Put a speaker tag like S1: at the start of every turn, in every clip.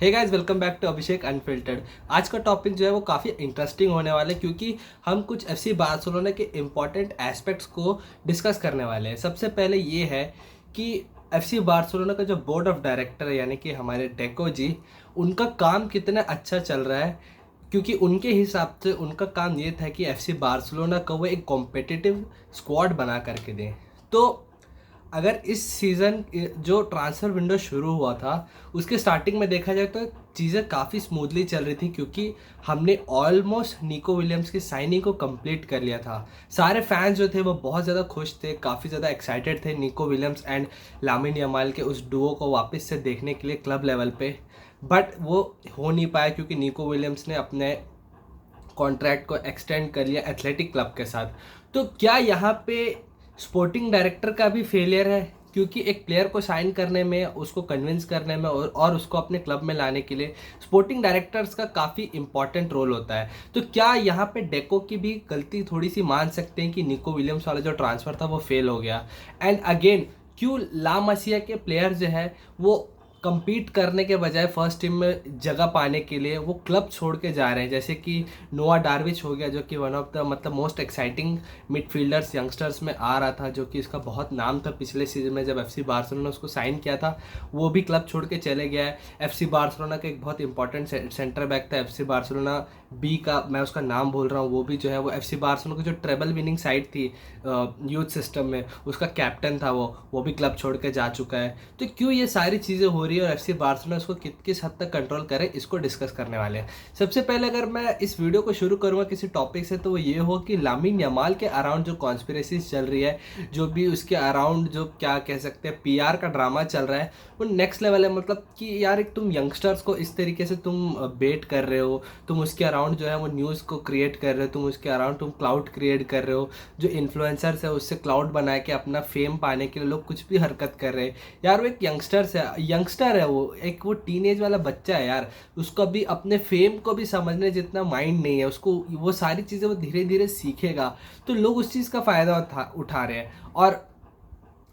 S1: Hey guys, welcome back to Abhishek unfiltered. आज का topic जो है वो काफ़ी इंटरेस्टिंग होने वाला है क्योंकि हम कुछ एफसी बार्सिलोना के इम्पॉर्टेंट एस्पेक्ट्स को डिस्कस करने वाले हैं। सबसे पहले ये है कि एफसी बार्सिलोना का जो बोर्ड ऑफ डायरेक्टर है यानी कि हमारे डेको जी, उनका काम कितना अच्छा चल रहा है। क्योंकि उनके हिसाब से उनका काम ये था कि एफसी बार्सिलोना को वो एक कॉम्पिटिटिव स्क्वाड बना करके दें। तो अगर इस सीज़न जो ट्रांसफ़र विंडो शुरू हुआ था उसके स्टार्टिंग में देखा जाए तो चीज़ें काफ़ी स्मूथली चल रही थी क्योंकि हमने ऑलमोस्ट निको विलियम्स की साइनिंग को कंप्लीट कर लिया था। सारे फैंस जो थे वो बहुत ज़्यादा खुश थे, काफ़ी ज़्यादा एक्साइटेड थे Nico Williams and Lamine Yamal के उस डुओ को वापस से देखने के लिए क्लब लेवल पे। बट वो हो नहीं पाया क्योंकि निको विलियम्स ने अपने कॉन्ट्रैक्ट को एक्सटेंड कर लिया एथलेटिक क्लब के साथ। तो क्या यहाँ पे स्पोर्टिंग डायरेक्टर का भी फेलियर है? क्योंकि एक प्लेयर को साइन करने में, उसको कन्विंस करने में और उसको अपने क्लब में लाने के लिए स्पोर्टिंग डायरेक्टर्स का काफ़ी इंपॉर्टेंट रोल होता है। तो क्या यहाँ पे डेको की भी गलती थोड़ी सी मान सकते हैं कि निको विलियम्स वाला जो ट्रांसफ़र था वो फेल हो गया? एंड अगेन, क्यों ला मसिया के प्लेयर जो है वो compete करने के बजाय फर्स्ट टीम में जगह पाने के लिए वो क्लब छोड़ के जा रहे हैं? जैसे कि नोआ डार्विच हो गया जो कि one of the most exciting midfielders youngsters में आ रहा था, जो कि इसका बहुत नाम था पिछले सीजन में जब एफसी बार्सिलोना उसको साइन किया था। वो भी क्लब छोड़ के चले गया है। एफसी बार्सिलोना का एक बहुत इंपॉर्टेंट सेंटर बैक था एफसी बार्सिलोना बी का, मैं उसका नाम भूल रहा हूँ, वो भी जो है वो एफसी बार्सिलोना की जो ट्रेबल विनिंग साइड थी यूथ सिस्टम में, उसका कैप्टन था वो भी क्लब छोड़ के जा चुका है। तो क्यों ये सारी चीज़ें हो रही है और एफसी बार्सिलोना इसको किस हद तक कंट्रोल करे, इसको डिस्कस करने वाले हैं। सबसे पहले अगर मैं इस वीडियो को शुरू करूँगा किसी टॉपिक से तो वो ये हो कि लामिन यमाल के अराउंड जो कॉन्स्पिरेसीज चल रही है, जो भी उसके अराउंड जो क्या कह सकते हैं पीआर का ड्रामा चल रहा है, वो नेक्स्ट लेवल है। मतलब कि यार एक तुम यंगस्टर्स को इस तरीके से तुम बेट कर रहे हो, तुम उसके अराउंड जो है वो न्यूज़ को क्रिएट कर रहे हो, तुम उसके अराउंड तुम क्लाउड क्रिएट कर रहे हो। जो इन्फ्लुएंसर्स है उससे क्लाउड बना के अपना फेम पाने के लिए लोग कुछ भी हरकत कर रहे हैं। यार वो एक यंगस्टर है, वो टीनेज वाला बच्चा है यार। उसको अभी अपने फेम को भी समझने जितना माइंड नहीं है उसको, वो सारी चीज़ें वो धीरे धीरे सीखेगा। तो लोग उस चीज़ का फ़ायदा उठा रहे हैं। और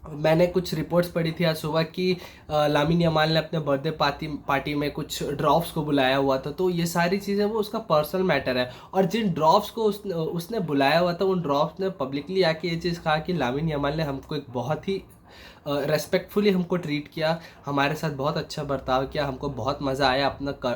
S1: मैंने कुछ रिपोर्ट्स पढ़ी थी आज सुबह कि लामिन यमाल ने अपने बर्थडे पार्टी में कुछ ड्रॉप्स को बुलाया हुआ था। तो ये सारी चीज़ें वो उसका पर्सनल मैटर है। और जिन ड्रॉप्स को उसने बुलाया हुआ था उन ड्रॉप्स ने पब्लिकली आके ये चीज़ कहा कि लामिन यमाल ने हमको एक बहुत ही रेस्पेक्टफुली हमको ट्रीट किया, हमारे साथ बहुत अच्छा बर्ताव किया, हमको बहुत मज़ा आया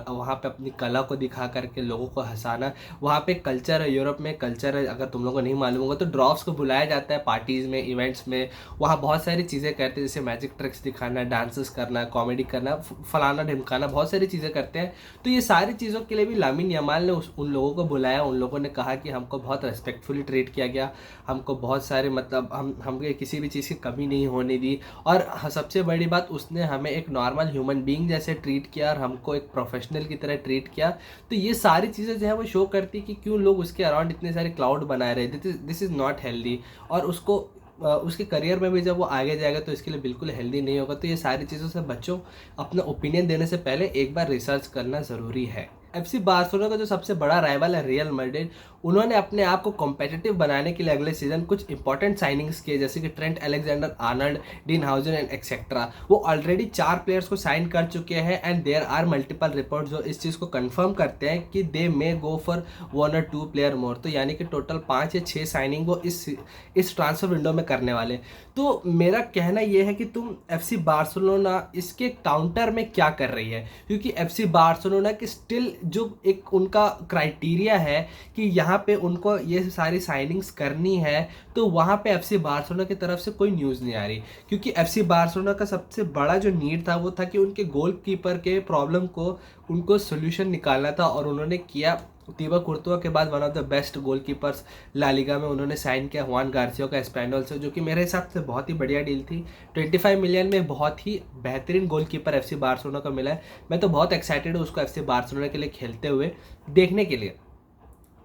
S1: वहाँ पे अपनी कला को दिखा करके लोगों को हंसाना। वहाँ पे कल्चर है, यूरोप में कल्चर है, अगर तुम लोगों को नहीं मालूम होगा तो ड्रॉप्स को बुलाया जाता है पार्टीज़ में, इवेंट्स में। वहाँ बहुत सारी चीज़ें करते हैं जैसे मैजिक ट्रिक्स दिखाना, डांसेस करना, कॉमेडी करना, फलाना ढिमकाना, बहुत सारी चीज़ें करते हैं। तो ये सारी चीज़ों के लिए भी लामिन यमाल ने उन लोगों को बुलाया। उन लोगों ने कहा कि हमको बहुत रेस्पेक्टफुली ट्रीट किया गया, हमको बहुत सारे मतलब हमें किसी भी चीज़ की कमी नहीं होने दी। और सबसे बड़ी बात, उसने हमें एक नॉर्मल ह्यूमन बीइंग जैसे ट्रीट किया और हमको एक प्रोफेशनल की तरह ट्रीट किया। तो ये सारी चीज़ें जो है वो शो करती कि क्यों लोग उसके अराउंड इतने सारे क्लाउड बनाए रहे। This is not healthy. और उसको उसके करियर में भी जब वो आगे जाएगा तो इसके लिए बिल्कुल हेल्दी नहीं होगा। तो ये सारी चीज़ों से बच्चों, अपना ओपिनियन देने से पहले एक बार रिसर्च करना ज़रूरी है। एफसी बार्सिलोना का जो सबसे बड़ा राइवल है रियल मैड्रिड, उन्होंने अपने आप को कॉम्पिटिटिव बनाने के लिए अगले सीजन कुछ इंपॉर्टेंट साइनिंग्स किए जैसे कि Trent Alexander Arnold, Dean Huijsen and etcetera. वो ऑलरेडी 4 प्लेयर्स को साइन कर चुके हैं and there are multiple report जो इस चीज़ को कंफर्म करते हैं कि दे मे गो फॉर 1 और 2 प्लेयर मोर। तो यानी कि टोटल 5 या 6 साइनिंग वो इस ट्रांसफर विंडो में करने वाले। तो मेरा कहना यह है कि तुम एफसी बार्सिलोना इसके काउंटर में क्या कर रही है? क्योंकि एफसी बार्सिलोना की स्टिल जो एक उनका क्राइटेरिया है कि यहाँ पे उनको ये सारी साइनिंग्स करनी है, तो वहाँ पे एफसी बार्सिलोना की तरफ से कोई न्यूज़ नहीं आ रही। क्योंकि एफसी बार्सिलोना का सबसे बड़ा जो नीड था वो था कि उनके गोलकीपर के प्रॉब्लम को उनको सोल्यूशन निकालना था, और उन्होंने किया। तीबा कुर्तुआ के बाद one of the best goalkeepers La Liga में उन्होंने साइन किया हुआन गार्सिया का एस्पेनोल से, जो कि मेरे हिसाब से बहुत ही बढ़िया डील थी। 25 मिलियन में बहुत ही बेहतरीन गोलकीपर एफसी बार्सिलोना को मिला है। मैं तो बहुत एक्साइटेड हूँ उसको एफसी बार्सिलोना के लिए खेलते हुए देखने के लिए।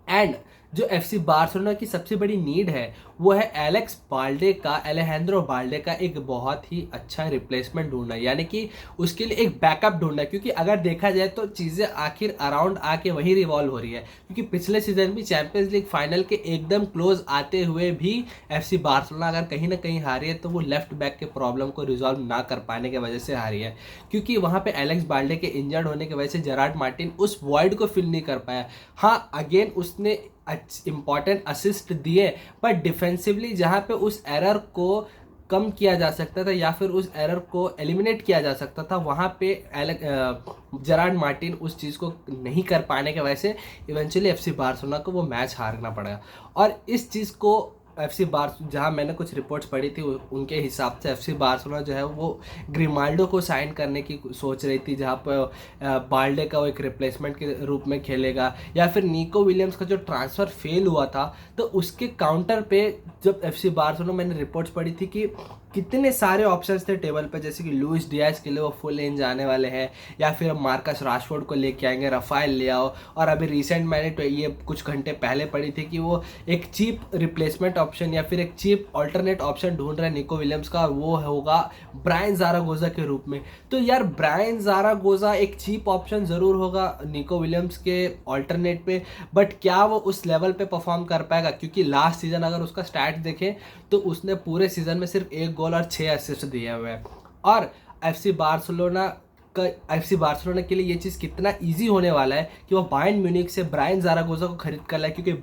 S1: एंड जो एफसी बार्सिलोना की सबसे बड़ी नीड है वो है अलेहांद्रो बाल्डे का एक बहुत ही अच्छा रिप्लेसमेंट ढूंढना, यानी कि उसके लिए एक बैकअप ढूंढना। क्योंकि अगर देखा जाए तो चीज़ें आखिर अराउंड आके वही रिवॉल्व हो रही है, क्योंकि पिछले सीजन भी चैंपियंस लीग फाइनल के एकदम क्लोज आते हुए भी एफसी बार्सिलोना अगर कहीं ना कहीं हारी है तो वो लेफ्ट बैक के प्रॉब्लम को रिजॉल्व ना कर पाने की वजह से हारी है, क्योंकि वहाँ पे एलेक्स बाल्डे के इंजर्ड होने की वजह से जेरार्ड मार्टिन उस वॉइड को फिल नहीं कर पाया। हाँ, अगेन उसने इंपॉर्टेंट असिस्ट दिए, पर डिफेंसिवली जहाँ पे उस एरर को कम किया जा सकता था या फिर उस एरर को एलिमिनेट किया जा सकता था, वहाँ पे जेरार्ड मार्टिन उस चीज़ को नहीं कर पाने की वजह से इवेंचुअली एफसी बार्सिलोना को वो मैच हारना पड़ेगा। और इस चीज़ को एफसी बार जहाँ मैंने कुछ रिपोर्ट्स पढ़ी थी उनके हिसाब से एफसी बार्सिलोना जो है वो ग्रिमाल्डो को साइन करने की सोच रही थी, जहाँ पर बाल्डे का वो एक रिप्लेसमेंट के रूप में खेलेगा, या फिर निको विलियम्स का जो ट्रांसफ़र फेल हुआ था तो उसके काउंटर पे जब एफसी बार्सिलोना मैंने रिपोर्ट्स पढ़ी थी कि कितने सारे ऑप्शंस थे टेबल पे, जैसे कि लुइस डियाज के लिए वो फुल रेंज आने वाले हैं, या फिर मार्कस राशफोर्ड को लेके आएंगे, रफाइल ले आओ। और अभी रिसेंट मैंने तो ये कुछ घंटे पहले पढ़ी थी कि वो एक चीप रिप्लेसमेंट ऑप्शन या फिर एक चीप ऑल्टरनेट ऑप्शन ढूंढ रहे हैं निको विलियम्स का, वो होगा ब्रायन ज़ारागोजा के रूप में। तो यार ब्रायन ज़ारागोजा एक चीप ऑप्शन ज़रूर होगा निको विलियम्स के ऑल्टरनेट पे, बट क्या वो उस लेवल पे परफॉर्म कर पाएगा? क्योंकि लास्ट सीजन अगर उसका स्टैट देखें तो उसने पूरे सीजन में सिर्फ 1 गोल और 6 असिस्ट दिए हुए हैं। और एफसी बार्सिलोना के लिए ये चीज़ कितना इजी होने वाला है कि वो बायर्न म्यूनिख से ब्रायन ज़ारागोजा को खरीद कर लाए, क्योंकि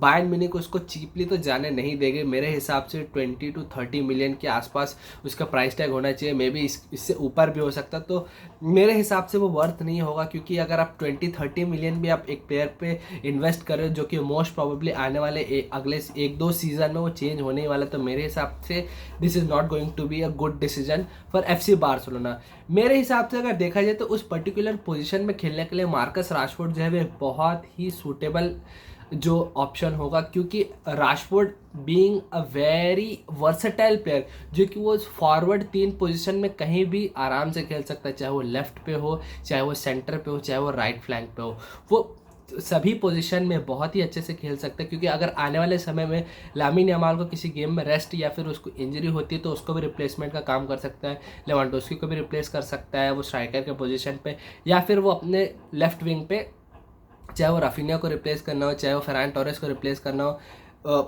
S1: बायर्न म्यूनिख उसको चीपली तो जाने नहीं देंगे। मेरे हिसाब से 20 to 30 मिलियन के आसपास उसका प्राइस टैग होना चाहिए, मे बी इससे ऊपर भी हो सकता। तो मेरे हिसाब से वो वर्थ नहीं होगा, क्योंकि अगर आप 20-30 मिलियन भी आप एक प्लेयर पे इन्वेस्ट कर रहे हो जो कि मोस्ट प्रोबेबली आने वाले अगले 1-2 सीजन में वो चेंज होने ही वाला, तो मेरे हिसाब से this is not going to be a good decision for FC Barcelona. मेरे हिसाब से अगर देखा जाए तो उस पर्टिकुलर पोजीशन में खेलने के लिए मार्कस राशफोर्ड जो है वो बहुत ही सूटेबल जो ऑप्शन होगा, क्योंकि Rashford being a very versatile player, जो कि वो फॉरवर्ड 3 पोजीशन में कहीं भी आराम से खेल सकता है, चाहे वो लेफ्ट पे हो, चाहे वो सेंटर पे हो, चाहे वो राइट फ्लैंक पे हो, वो सभी पोजीशन में बहुत ही अच्छे से खेल सकता है। क्योंकि अगर आने वाले समय में लामिन यामाल को किसी गेम में रेस्ट या फिर उसको इंजरी होती है तो उसको भी रिप्लेसमेंट का काम कर सकता है, लेवांडोस्की को भी रिप्लेस कर सकता है वो स्ट्राइकर के पोजीशन पे, या फिर वो अपने लेफ्ट विंग पे चाहे वो राफिनिया को रिप्लेस करना हो, चाहे वो फरहान टोरेस को रिप्लेस करना हो,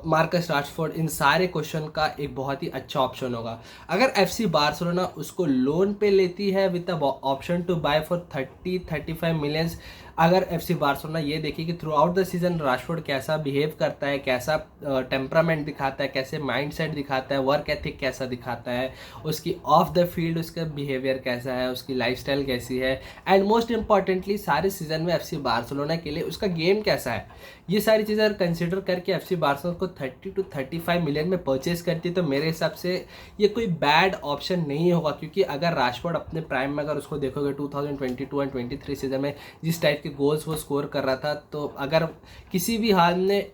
S1: मार्कस राशफोर्ड, इन सारे क्वेश्चन का एक बहुत ही अच्छा ऑप्शन होगा। अगर एफसी बार्सिलोना उसको लोन पे लेती है with the option to buy for 30-35 millions, अगर एफसी बार्सिलोना ये देखिए कि throughout the season Rashford कैसा बिहेव करता है, कैसा टेम्परामेंट दिखाता है, कैसे माइंडसेट दिखाता है, वर्क एथिक कैसा दिखाता है, उसकी ऑफ द फील्ड उसका बिहेवियर कैसा है, उसकी लाइफस्टाइल कैसी है, एंड मोस्ट इंपॉर्टेंटली सारे सीजन में एफसी बार्सिलोना के लिए उसका गेम कैसा है, ये सारी चीज़ें अगर कंसिडर करके एफसी बार्सिलोना को 30-35 मिलियन में परचेज करती है तो मेरे हिसाब से ये कोई बैड ऑप्शन नहीं होगा। क्योंकि अगर राशफोर्ड अपने प्राइम में अगर उसको देखोगे 2022 एंड 23 सीजन में जिस टाइप के गोल्स वो स्कोर कर रहा था, तो अगर किसी भी हाल में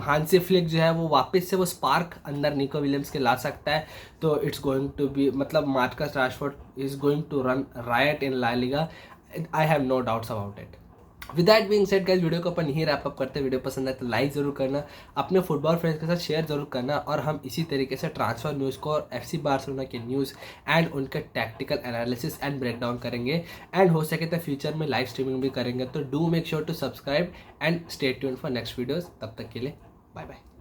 S1: हांसी फ्लिक जो है वो वापस से वो स्पार्क अंदर निको विलियम्स के ला सकता है, तो इट्स गोइंग टू बी मतलब Marcus Rashford is going to run riot in La Liga, I have no doubts about it. With that being said guys, video को अपन यहीं रैप अप करते हैं। वीडियो पसंद आए तो लाइक जरूर करना, अपने फुटबॉल फ्रेंड्स के साथ शेयर जरूर करना, और हम इसी तरीके से ट्रांसफर न्यूज़ को और एफसी बार्सिलोना के न्यूज़ एंड उनके टैक्टिकल एनालिसिस एंड ब्रेकडाउन करेंगे, एंड हो सके तो फ्यूचर में लाइव स्ट्रीमिंग भी करेंगे। तो do make sure to subscribe and stay tuned for next videos. तब तक के लिए बाय बाय।